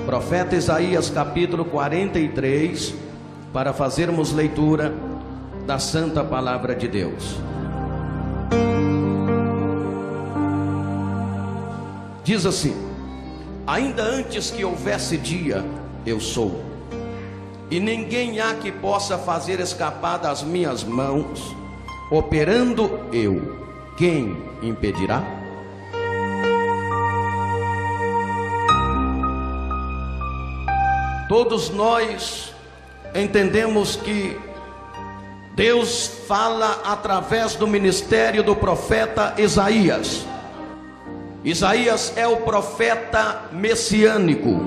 Profeta Isaías capítulo 43, para fazermos leitura da Santa Palavra de Deus. Diz assim: ainda antes que houvesse dia, eu sou, e ninguém há que possa fazer escapar das minhas mãos. Operando eu, quem impedirá? Todos nós entendemos que Deus fala através do ministério do profeta Isaías. Isaías é o profeta messiânico.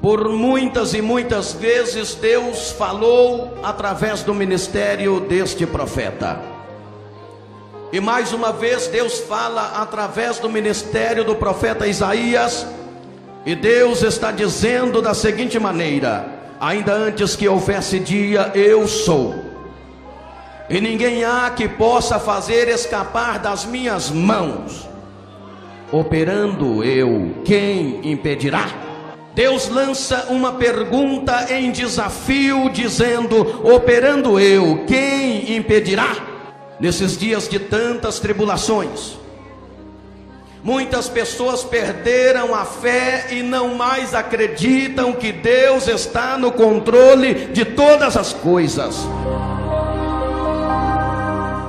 Por muitas e muitas vezes Deus falou através do ministério deste profeta. E mais uma vez Deus fala através do ministério do profeta Isaías. E Deus está dizendo da seguinte maneira: ainda antes que houvesse dia, eu sou, e ninguém há que possa fazer escapar das minhas mãos. Operando eu, quem impedirá? Deus lança uma pergunta em desafio, dizendo: operando eu, quem impedirá? Nesses dias de tantas tribulações, muitas pessoas perderam a fé e não mais acreditam que Deus está no controle de todas as coisas.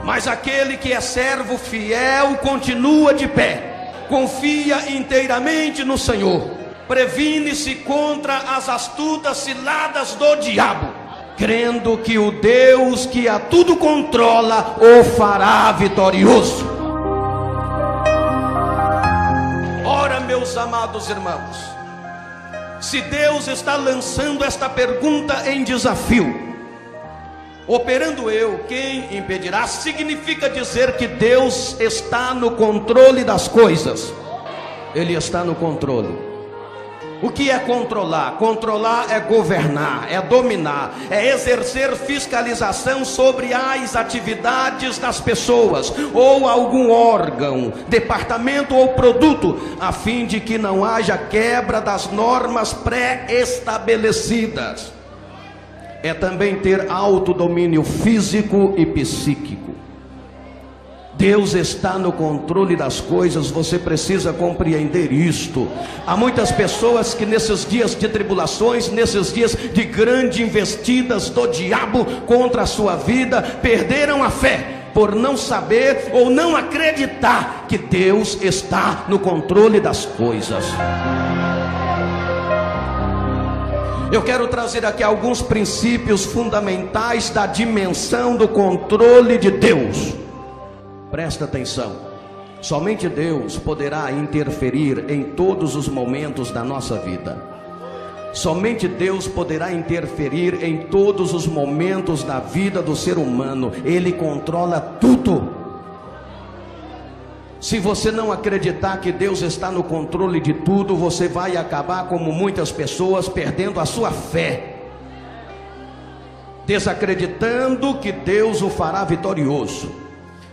Mas aquele que é servo fiel continua de pé, confia inteiramente no Senhor, previne-se contra as astutas ciladas do diabo, crendo que o Deus que a tudo controla o fará vitorioso. Ora, meus amados irmãos, se Deus está lançando esta pergunta em desafio, operando eu, quem impedirá? Significa dizer que Deus está no controle das coisas. Ele está no controle. O que é controlar? Controlar é governar, é dominar, é exercer fiscalização sobre as atividades das pessoas, ou algum órgão, departamento ou produto, a fim de que não haja quebra das normas pré-estabelecidas. É também ter autodomínio físico e psíquico. Deus está no controle das coisas, você precisa compreender isto. Há muitas pessoas que nesses dias de tribulações, nesses dias de grandes investidas do diabo contra a sua vida, perderam a fé, por não saber ou não acreditar que Deus está no controle das coisas. Eu quero trazer aqui alguns princípios fundamentais da dimensão do controle de Deus. Presta atenção, somente Deus poderá interferir em todos os momentos da nossa vida. Somente Deus poderá interferir em todos os momentos da vida do ser humano. Ele controla tudo. Se você não acreditar que Deus está no controle de tudo, você vai acabar como muitas pessoas, perdendo a sua fé, desacreditando que Deus o fará vitorioso.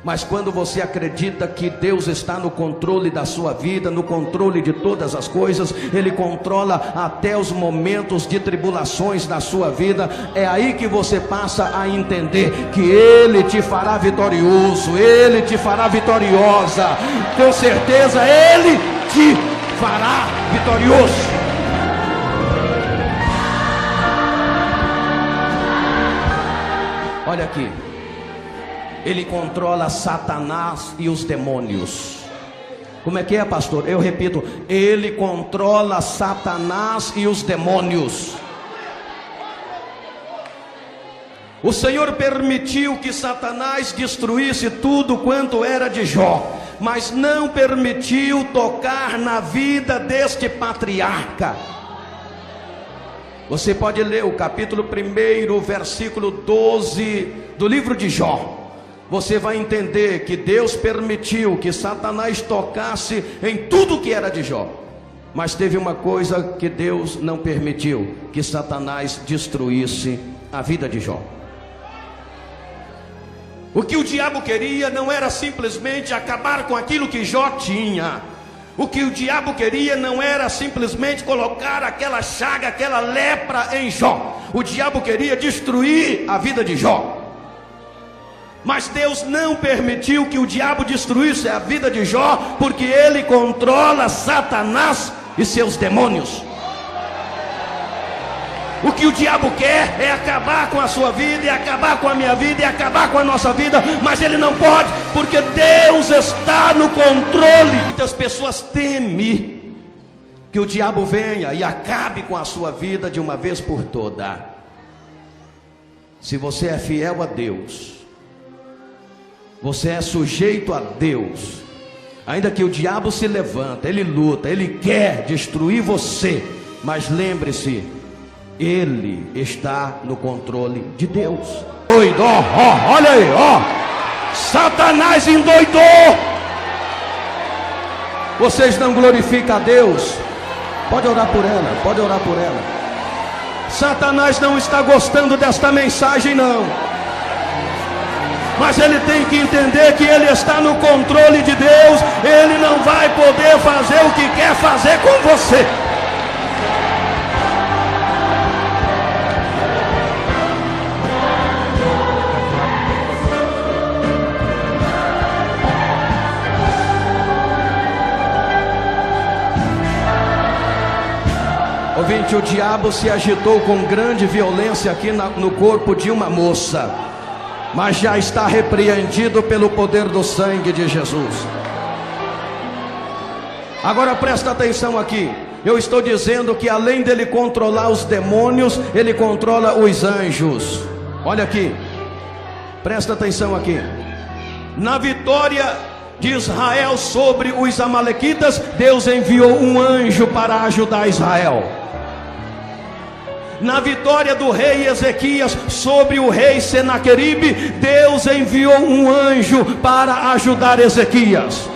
Mas quando você acredita que Deus está no controle da sua vida, no controle de todas as coisas, Ele controla até os momentos de tribulações da sua vida, é aí que você passa a entender que Ele te fará vitorioso, Ele te fará vitoriosa, com certeza Ele te fará vitorioso. Olha aqui, Ele controla Satanás e os demônios. Como é que é, pastor? Eu repito, Ele controla Satanás e os demônios. O Senhor permitiu que Satanás destruísse tudo quanto era de Jó, mas não permitiu tocar na vida deste patriarca. Você pode ler o capítulo 1, versículo 12 do livro de Jó. Você vai entender que Deus permitiu que Satanás tocasse em tudo que era de Jó, mas teve uma coisa que Deus não permitiu: que Satanás destruísse a vida de Jó. O que o diabo queria não era simplesmente acabar com aquilo que Jó tinha, O que o diabo queria não era simplesmente colocar aquela chaga, aquela lepra em Jó. O diabo queria destruir a vida de Jó. Mas Deus não permitiu que o diabo destruísse a vida de Jó, porque ele controla Satanás e seus demônios. O que o diabo quer é acabar com a sua vida, e acabar com a minha vida, e acabar com a nossa vida, mas ele não pode, porque Deus está no controle. Muitas pessoas temem que o diabo venha e acabe com a sua vida de uma vez por toda. Se você é fiel a Deus, você é sujeito a Deus, ainda que o diabo se levanta, ele luta, ele quer destruir você, mas lembre-se, ele está no controle de Deus. Doido, ó, olha aí, ó, Satanás endoidou. Vocês não glorificam a Deus? Pode orar por ela, pode orar por ela. Satanás não está gostando desta mensagem, não. Mas ele tem que entender que ele está no controle de Deus. Ele não vai poder fazer o que quer fazer com você. Ouvinte, o diabo se agitou com grande violência aqui no corpo de uma moça, mas já está repreendido pelo poder do sangue de Jesus. Agora presta atenção aqui. Eu estou dizendo que além dele controlar os demônios, ele controla os anjos. Olha aqui, presta atenção aqui. Na vitória de Israel sobre os amalequitas, Deus enviou um anjo para ajudar Israel. Na vitória do rei Ezequias sobre o rei Senaqueribe, Deus enviou um anjo para ajudar Ezequias.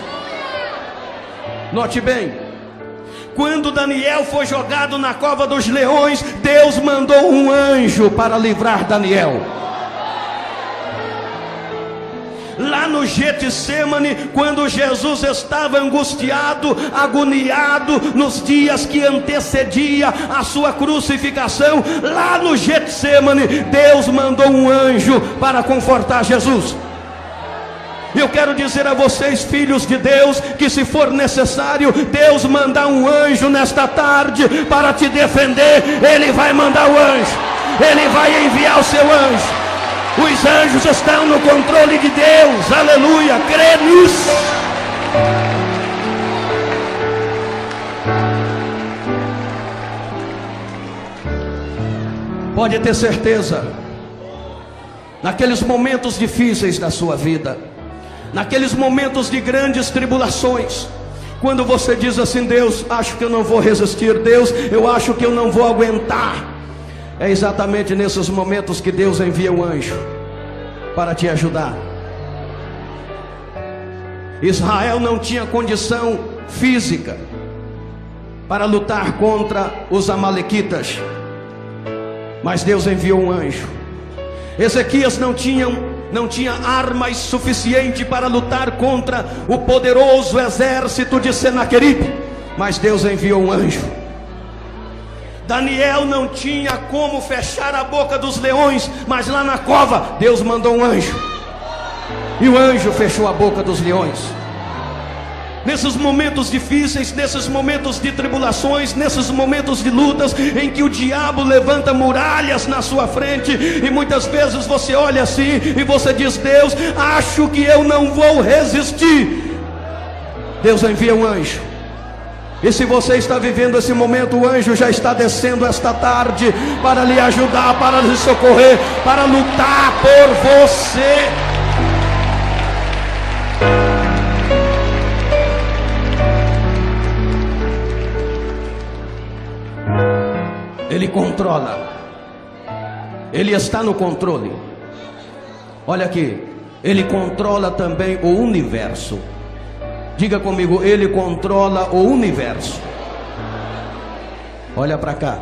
Note bem, quando Daniel foi jogado na cova dos leões, Deus mandou um anjo para livrar Daniel. Lá no Getsemane, quando Jesus estava angustiado, agoniado, nos dias que antecedia a sua crucificação, lá no Getsemane, Deus mandou um anjo para confortar Jesus. Eu quero dizer a vocês, filhos de Deus, que se for necessário Deus mandar um anjo nesta tarde para te defender, Ele vai mandar o anjo, Ele vai enviar o seu anjo. Os anjos estão no controle de Deus, aleluia, crê nisso. Pode ter certeza, naqueles momentos difíceis da sua vida, naqueles momentos de grandes tribulações, quando você diz assim: Deus, acho que eu não vou resistir, Deus, eu acho que eu não vou aguentar, é exatamente nesses momentos que Deus envia o anjo para te ajudar. Israel não tinha condição física para lutar contra os amalequitas, mas Deus enviou um anjo. Ezequias não tinha armas suficientes para lutar contra o poderoso exército de Senaqueribe, mas Deus enviou um anjo. Daniel não tinha como fechar a boca dos leões, mas lá na cova Deus mandou um anjo, e o anjo fechou a boca dos leões. Nesses momentos difíceis, nesses momentos de tribulações, nesses momentos de lutas, em que o diabo levanta muralhas na sua frente, e muitas vezes você olha assim e você diz: Deus, acho que eu não vou resistir. Deus envia um anjo. E se você está vivendo esse momento, o anjo já está descendo esta tarde para lhe ajudar, para lhe socorrer, para lutar por você. Ele controla, Ele está no controle. Olha aqui, Ele controla também o universo. Diga comigo: Ele controla o universo. Olha para cá.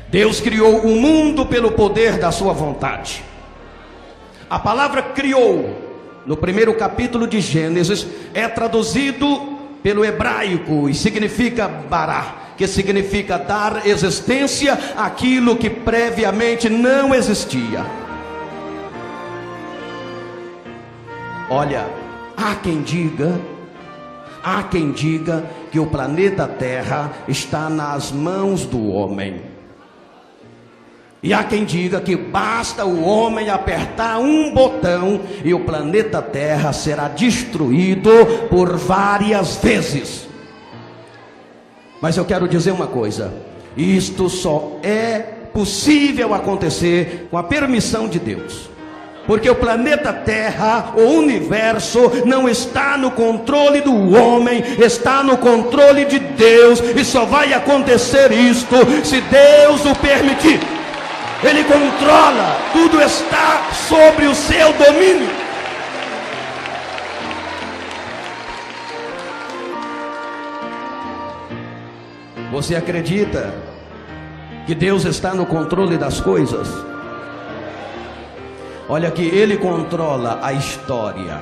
Deus criou o mundo pelo poder da sua vontade. A palavra criou, no primeiro capítulo de Gênesis, é traduzido pelo hebraico, e significa bará, que significa dar existência àquilo que previamente não existia. Olha, há quem diga que o planeta Terra está nas mãos do homem. E há quem diga que basta o homem apertar um botão e o planeta Terra será destruído por várias vezes. Mas eu quero dizer uma coisa: isto só é possível acontecer com a permissão de Deus. Porque o planeta Terra, o universo, não está no controle do homem, está no controle de Deus. E só vai acontecer isto se Deus o permitir. Ele controla, tudo está sobre o seu domínio. Você acredita que Deus está no controle das coisas? Olha aqui, Ele controla a história.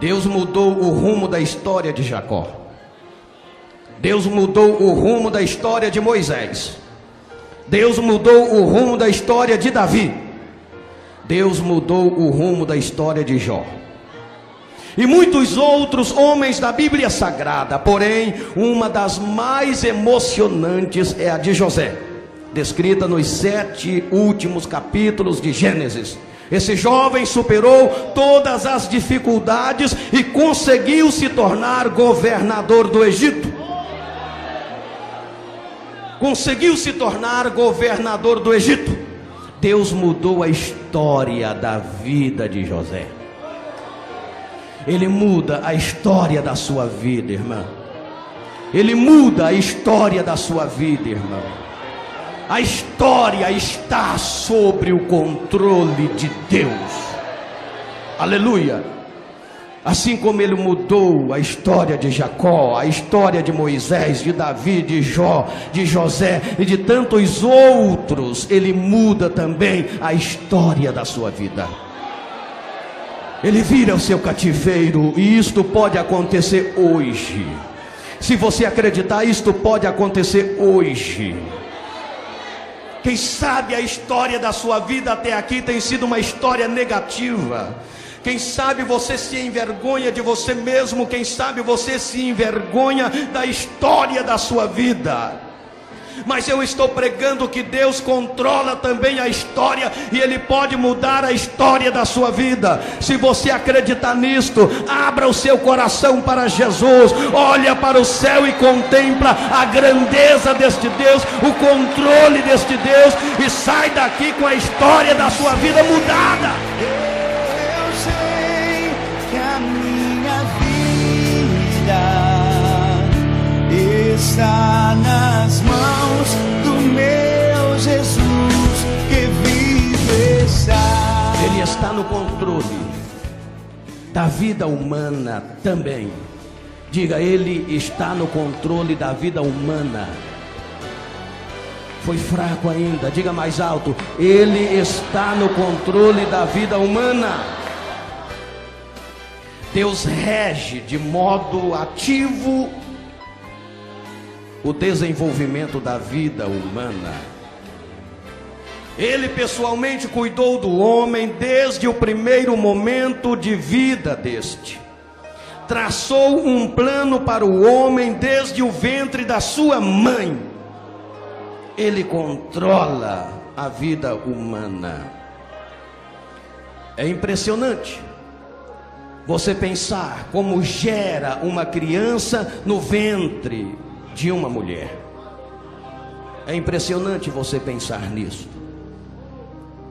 Deus mudou o rumo da história de Jacó. Deus mudou o rumo da história de Moisés. Deus mudou o rumo da história de Davi. Deus mudou o rumo da história de Jó. E muitos outros homens da Bíblia Sagrada. Porém, uma das mais emocionantes é a de José, descrita nos 7 últimos capítulos de Gênesis. Esse jovem superou todas as dificuldades e conseguiu se tornar governador do Egito. Conseguiu se tornar governador do Egito. Deus mudou a história da vida de José. Ele muda a história da sua vida, irmã. Ele muda a história da sua vida, irmão. A história está sobre o controle de Deus. Aleluia. Assim como Ele mudou a história de Jacó, a história de Moisés, de Davi, de Jó, de José e de tantos outros, Ele muda também a história da sua vida. Ele vira o seu cativeiro, e isto pode acontecer hoje. Se você acreditar, isto pode acontecer hoje. Quem sabe a história da sua vida até aqui tem sido uma história negativa. Quem sabe você se envergonha de você mesmo. Quem sabe você se envergonha da história da sua vida. Mas eu estou pregando que Deus controla também a história, e Ele pode mudar a história da sua vida. Se você acreditar nisto, abra o seu coração para Jesus, olha para o céu e contempla a grandeza deste Deus, o controle deste Deus, e sai daqui com a história da sua vida mudada. Eu sei que a minha vida está nas mãos do meu Jesus que vive está. Ele está no controle da vida humana também. Diga, Ele está no controle da vida humana. Foi fraco ainda, diga mais alto. Ele está no controle da vida humana. Deus rege de modo ativo o desenvolvimento da vida humana. Ele pessoalmente cuidou do homem desde o primeiro momento de vida deste. Traçou um plano para o homem desde o ventre da sua mãe. Ele controla a vida humana. É impressionante você pensar como gera uma criança no ventre de uma mulher. É impressionante você pensar nisso.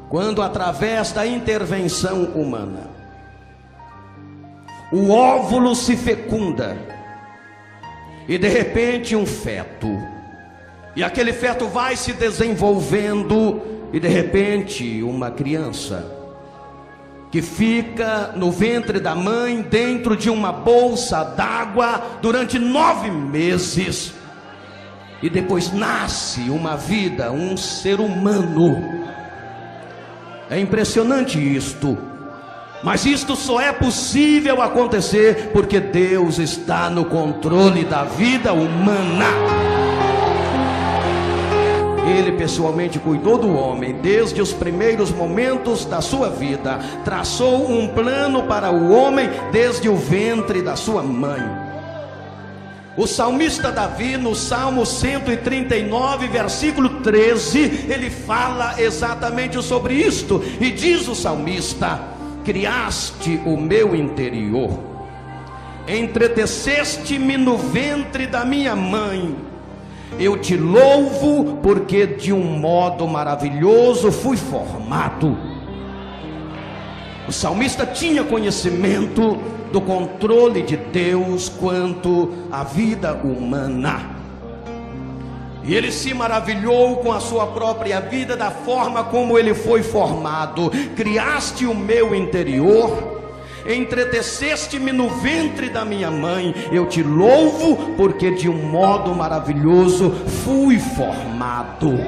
Quando através da intervenção humana o óvulo se fecunda e de repente um feto, e aquele feto vai se desenvolvendo e de repente uma criança que fica no ventre da mãe dentro de uma bolsa d'água durante 9 meses, e depois nasce uma vida, um ser humano. É impressionante isto. Mas isto só é possível acontecer porque Deus está no controle da vida humana. Ele pessoalmente cuidou do homem desde os primeiros momentos da sua vida. Traçou um plano para o homem desde o ventre da sua mãe. O salmista Davi, no Salmo 139, versículo 13, ele fala exatamente sobre isto. E diz o salmista: criaste o meu interior, entreteceste-me no ventre da minha mãe. Eu te louvo porque de um modo maravilhoso fui formado. O salmista tinha conhecimento do controle de Deus quanto à vida humana. E ele se maravilhou com a sua própria vida, da forma como ele foi formado. Criaste o meu interior, entreteceste-me no ventre da minha mãe. Eu te louvo porque de um modo maravilhoso fui formado.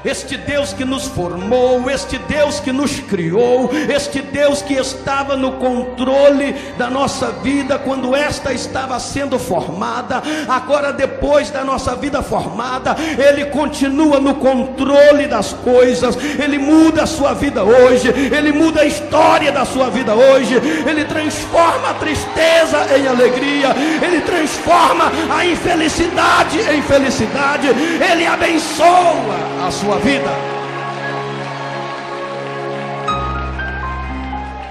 Este Deus que nos formou, este Deus que nos criou, este Deus que estava no controle da nossa vida quando esta estava sendo formada, agora depois da nossa vida formada, Ele continua no controle das coisas. Ele muda a sua vida hoje, Ele muda a história da sua vida hoje, Ele transforma a tristeza em alegria, Ele transforma a infelicidade em felicidade, Ele abençoa a sua vida.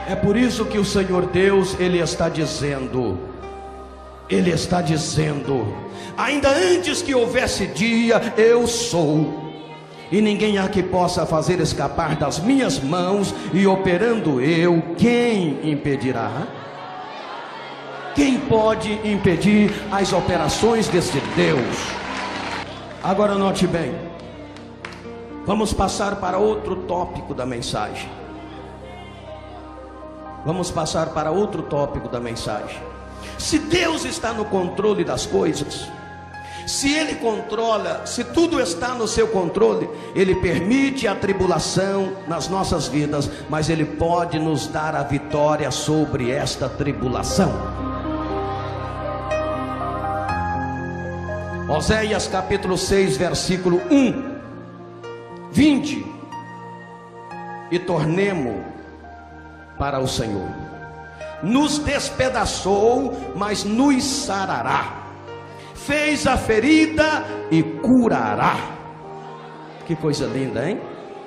É por isso que o Senhor Deus, Ele está dizendo, ainda antes que houvesse dia, eu sou, e ninguém há que possa fazer escapar das minhas mãos, e operando eu, quem impedirá? Quem pode impedir as operações deste Deus? Agora note bem, vamos passar para outro tópico da mensagem. Se Deus está no controle das coisas, se Ele controla, se tudo está no seu controle, Ele permite a tribulação nas nossas vidas, mas Ele pode nos dar a vitória sobre esta tribulação. Oséias capítulo 6, versículo 1. Vinde e tornemo para o Senhor. Nos despedaçou, mas nos sarará. Fez a ferida e curará. Que coisa linda, hein?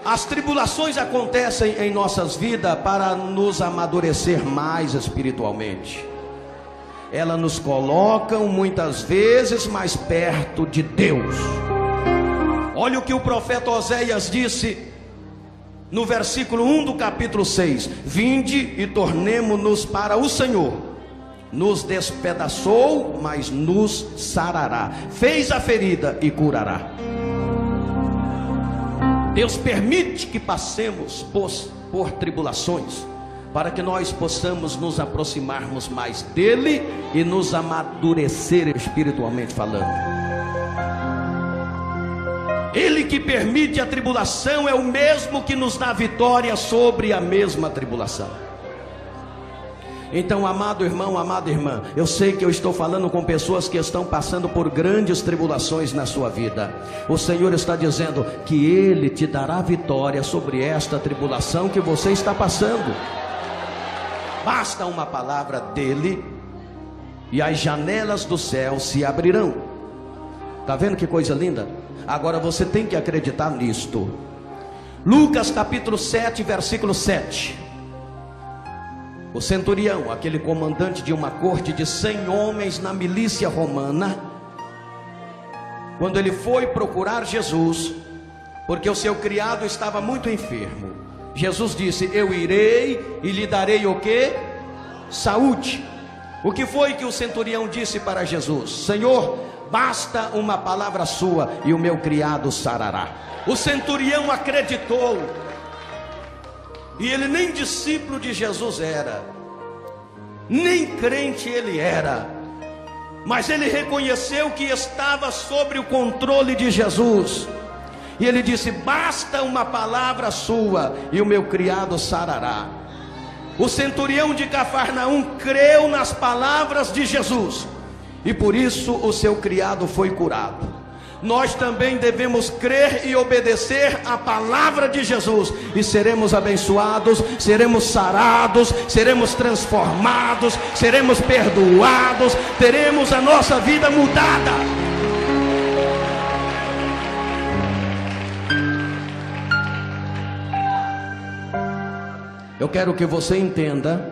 As tribulações acontecem em nossas vidas para nos amadurecer mais espiritualmente. Elas nos colocam muitas vezes mais perto de Deus. Olha o que o profeta Oséias disse no versículo 1 do capítulo 6: vinde e tornemo-nos para o Senhor. Nos despedaçou, mas nos sarará. Fez a ferida e curará. Deus permite que passemos por tribulações, para que nós possamos nos aproximarmos mais dele e nos amadurecer espiritualmente falando. Ele que permite a tribulação é o mesmo que nos dá vitória sobre a mesma tribulação. Então, amado irmão, amada irmã, eu sei que eu estou falando com pessoas que estão passando por grandes tribulações na sua vida. O Senhor está dizendo que Ele te dará vitória sobre esta tribulação que você está passando. Basta uma palavra dele e as janelas do céu se abrirão. Está vendo que coisa linda? Agora você tem que acreditar nisto. Lucas capítulo 7, versículo 7. O centurião, aquele comandante de uma corte de 100 homens na milícia romana, quando ele foi procurar Jesus, porque o seu criado estava muito enfermo, Jesus disse: eu irei e lhe darei o que? Saúde. O que foi que o centurião disse para Jesus? Senhor, basta uma palavra sua e o meu criado sarará. O centurião acreditou, e ele nem discípulo de Jesus era, nem crente ele era, mas ele reconheceu que estava sob o controle de Jesus, e ele disse: basta uma palavra sua e o meu criado sarará. O centurião de Cafarnaum creu nas palavras de Jesus, e por isso o seu criado foi curado. Nós também devemos crer e obedecer a palavra de Jesus, e seremos abençoados, seremos sarados, seremos transformados, seremos perdoados, teremos a nossa vida mudada. Eu quero que você entenda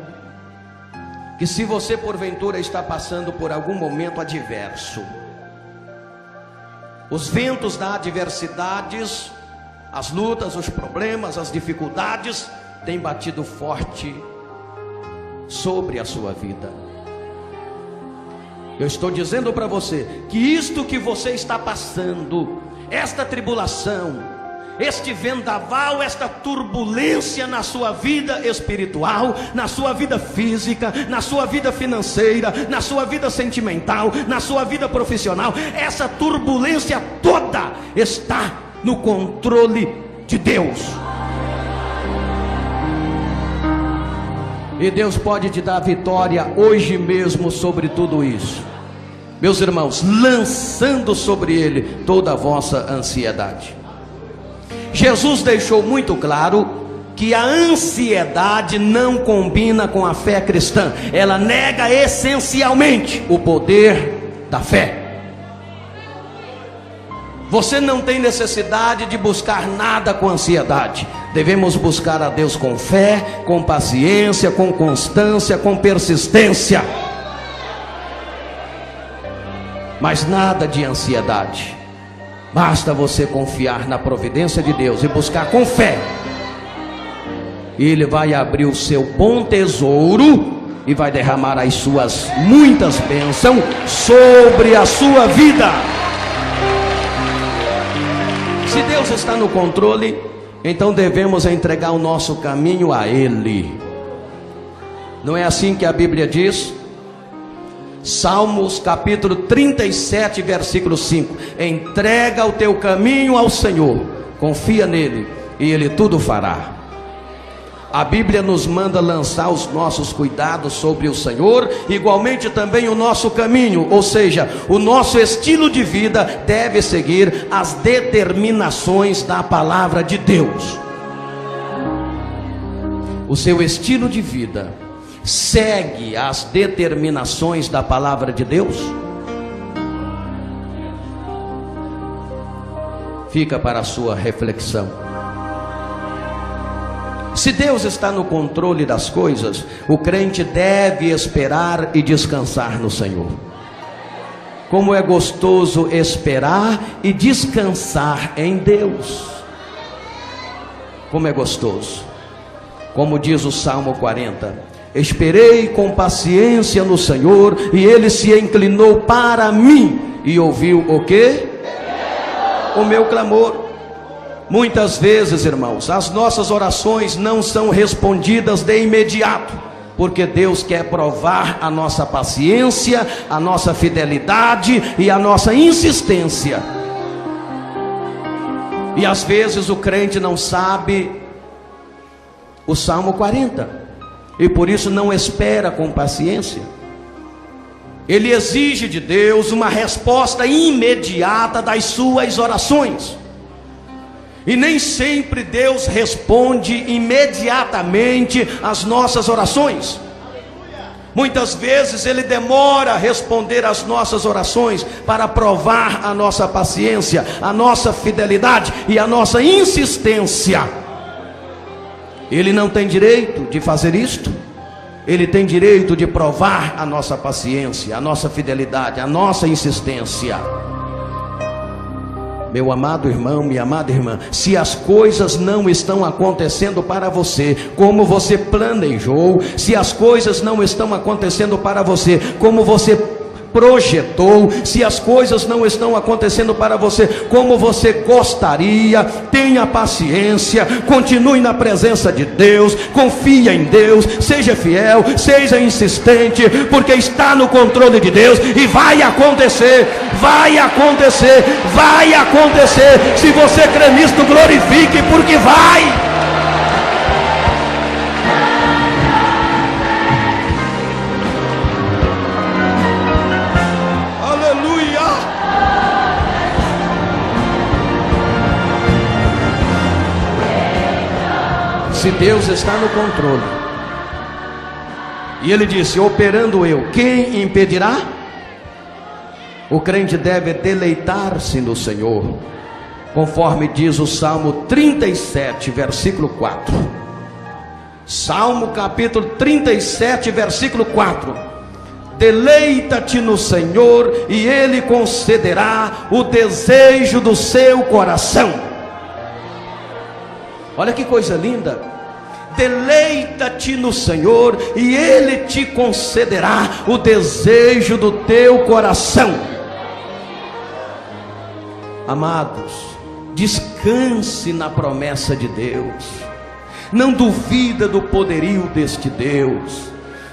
que se você porventura está passando por algum momento adverso, os ventos da adversidade, as lutas, os problemas, as dificuldades têm batido forte sobre a sua vida. Eu estou dizendo para você que isto que você está passando, esta tribulação, este vendaval, esta turbulência na sua vida espiritual, na sua vida física, na sua vida financeira, na sua vida sentimental, na sua vida profissional, essa turbulência toda está no controle de Deus. E Deus pode te dar vitória hoje mesmo sobre tudo isso, meus irmãos, lançando sobre Ele toda a vossa ansiedade. Jesus deixou muito claro que a ansiedade não combina com a fé cristã. Ela nega essencialmente o poder da fé. Você não tem necessidade de buscar nada com ansiedade. Devemos buscar a Deus com fé, com paciência, com constância, com persistência. Mas nada de ansiedade. Basta você confiar na providência de Deus e buscar com fé. E Ele vai abrir o seu bom tesouro e vai derramar as suas muitas bênçãos sobre a sua vida. Se Deus está no controle, então devemos entregar o nosso caminho a Ele. Não é assim que a Bíblia diz? Salmos capítulo 37, versículo 5: entrega o teu caminho ao Senhor, confia nele e Ele tudo fará. A Bíblia nos manda lançar os nossos cuidados sobre o Senhor, igualmente também o nosso caminho, ou seja, o nosso estilo de vida deve seguir as determinações da palavra de Deus. O seu estilo de vida segue as determinações da palavra de Deus? Fica para a sua reflexão. Se Deus está no controle das coisas, o crente deve esperar e descansar no Senhor. Como é gostoso esperar e descansar em Deus. Como é gostoso. Como diz o Salmo 40: esperei com paciência no Senhor, e Ele se inclinou para mim e ouviu o quê? O meu clamor. Muitas vezes, irmãos, as nossas orações não são respondidas de imediato, porque Deus quer provar a nossa paciência, a nossa fidelidade e a nossa insistência. E às vezes o crente não sabe o Salmo 40, e por isso não espera com paciência. Ele exige de Deus uma resposta imediata das suas orações, e nem sempre Deus responde imediatamente às nossas orações. Muitas vezes Ele demora a responder às nossas orações para provar a nossa paciência, a nossa fidelidade e a nossa insistência. Ele não tem direito de fazer isto. Ele tem direito de provar a nossa paciência, a nossa fidelidade, a nossa insistência. Meu amado irmão, minha amada irmã, se as coisas não estão acontecendo para você como você planejou, se as coisas não estão acontecendo para você como você projetou, se as coisas não estão acontecendo para você como você gostaria, tenha paciência, continue na presença de Deus, confia em Deus, seja fiel, seja insistente, porque está no controle de Deus, e vai acontecer, vai acontecer, vai acontecer. Se você crê nisto, glorifique, porque vai. Se Deus está no controle, e ele disse: operando eu, quem impedirá? O crente deve deleitar-se no Senhor, conforme diz o Salmo 37, versículo 4. Salmo capítulo 37, versículo 4. Deleita-te no Senhor, e Ele concederá o desejo do seu coração. Olha que coisa linda. Deleita-te no Senhor, e Ele te concederá o desejo do teu coração. Amados, descanse na promessa de Deus. Não duvida do poderio deste Deus.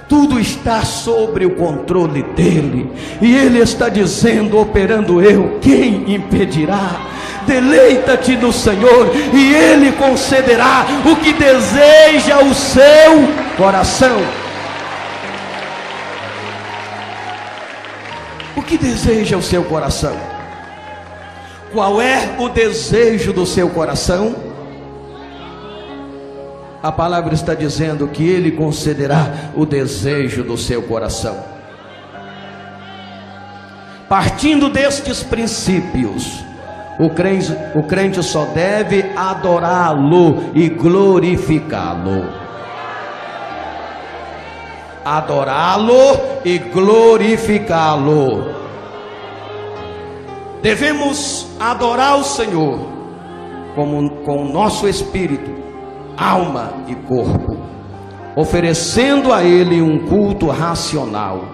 Tudo está sobre o controle dele, e ele está dizendo: operando eu, quem impedirá? Deleita-te no Senhor, e ele concederá o que deseja o seu coração. O que deseja o seu coração? Qual é o desejo do seu coração? A palavra está dizendo que Ele concederá o desejo do seu coração. Partindo destes princípios, o crente só deve adorá-lo e glorificá-lo. Adorá-lo e glorificá-lo. Devemos adorar o Senhor com o nosso espírito, alma e corpo, oferecendo a Ele um culto racional,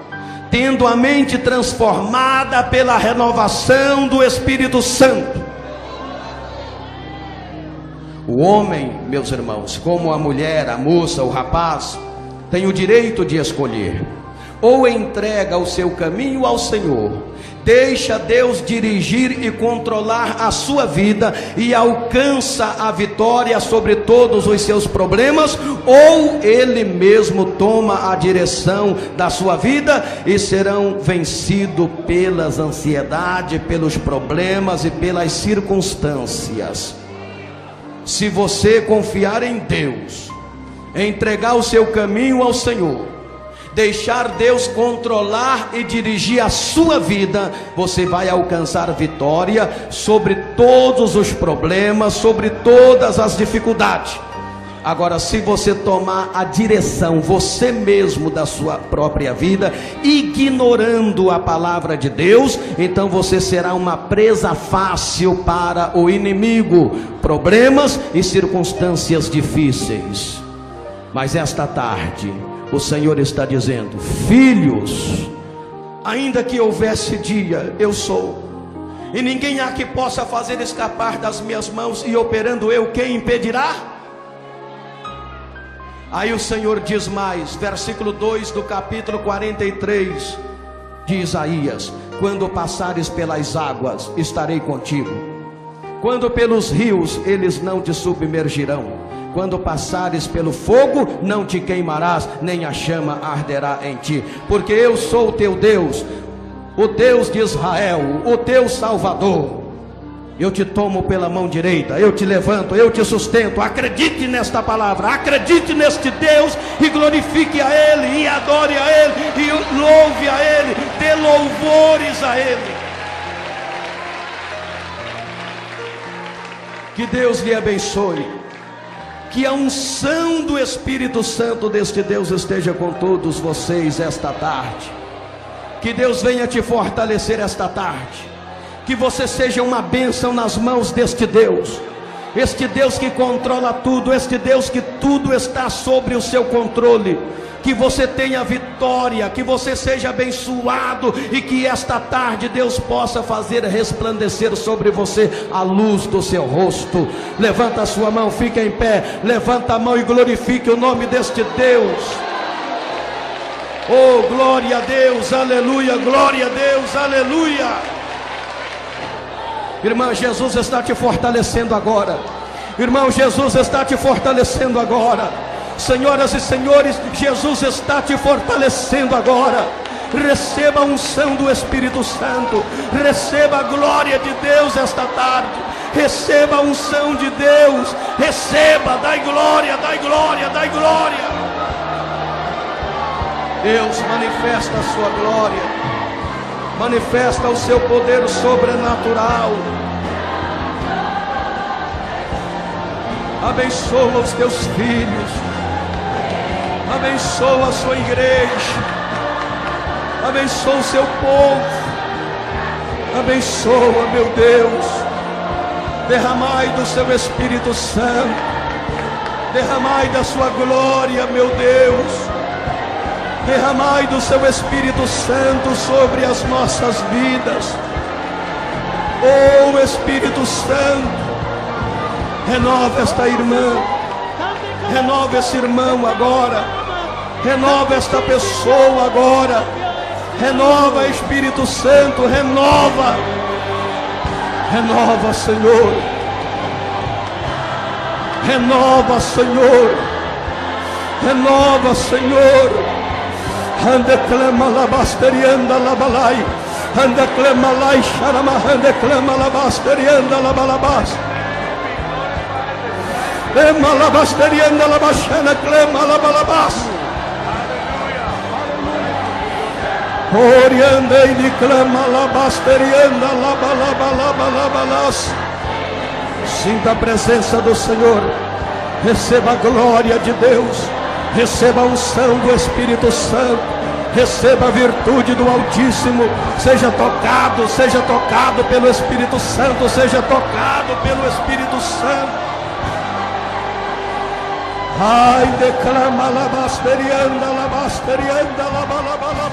tendo a mente transformada pela renovação do Espírito Santo. O homem, meus irmãos, como a mulher, a moça, o rapaz, tem o direito de escolher: ou entrega o seu caminho ao Senhor, deixa Deus dirigir e controlar a sua vida e alcança a vitória sobre todos os seus problemas, ou ele mesmo toma a direção da sua vida e serão vencidos pelas ansiedades, pelos problemas e pelas circunstâncias. Se você confiar em Deus, entregar o seu caminho ao Senhor, deixar Deus controlar e dirigir a sua vida, você vai alcançar vitória sobre todos os problemas, sobre todas as dificuldades. Agora, se você tomar a direção você mesmo da sua própria vida, ignorando a palavra de Deus, então você será uma presa fácil para o inimigo, problemas e circunstâncias difíceis. Mas esta tarde o Senhor está dizendo: filhos, ainda que houvesse dia, eu sou, e ninguém há que possa fazer escapar das minhas mãos, e operando eu, quem impedirá? Aí o Senhor diz mais, versículo 2 do capítulo 43 de Isaías: quando passares pelas águas, estarei contigo, quando pelos rios, eles não te submergirão. Quando passares pelo fogo, não te queimarás, nem a chama arderá em ti, porque eu sou o teu Deus, o Deus de Israel, o teu Salvador. Eu te tomo pela mão direita, eu te levanto, eu te sustento. Acredite nesta palavra, acredite neste Deus, e glorifique a Ele, e adore a Ele, e louve a Ele, dê louvores a Ele. Que Deus lhe abençoe. Que a unção do Espírito Santo deste Deus esteja com todos vocês esta tarde. Que Deus venha te fortalecer esta tarde. Que você seja uma bênção nas mãos deste Deus. Este Deus que controla tudo, este Deus que tudo está sobre o seu controle. Que você tenha vitória, que você seja abençoado, e que esta tarde Deus possa fazer resplandecer sobre você a luz do seu rosto. Levanta a sua mão, fica em pé, levanta a mão e glorifique o nome deste Deus. Oh, glória a Deus, aleluia, glória a Deus, aleluia. Irmã, Jesus está te fortalecendo agora. Irmão, Jesus está te fortalecendo agora. Senhoras e senhores, Jesus está te fortalecendo agora. Receba a unção do Espírito Santo, receba a glória de Deus esta tarde, Receba a unção de Deus. Receba, dai glória, dai glória, dai glória. Deus, manifesta a sua glória. Manifesta o seu poder sobrenatural. Abençoa os teus filhos. Abençoa a sua igreja. Abençoa o seu povo. Abençoa, meu Deus. Derramai do seu Espírito Santo. Derramai da sua glória, meu Deus. Derramai do seu Espírito Santo sobre as nossas vidas. Oh Espírito Santo, renova esta irmã. Renova esse irmão agora. Renova esta pessoa agora. Renova, Espírito Santo, renova. Renova, Senhor. Renova, Senhor. Renova, Senhor. Ande clama labasterianda labalai. Ande clama lai charama. Ande clama labasterianda labalabas. Clama labasterianda labashana. Clama labalabas. Orianda e clama labasterianda labalabalabalas. Sinta a presença do Senhor. Receba a glória de Deus. Receba a unção do Espírito Santo. Receba a virtude do Altíssimo. Seja tocado pelo Espírito Santo. Seja tocado pelo Espírito Santo. Ai, declama labasterianda labalabalabas.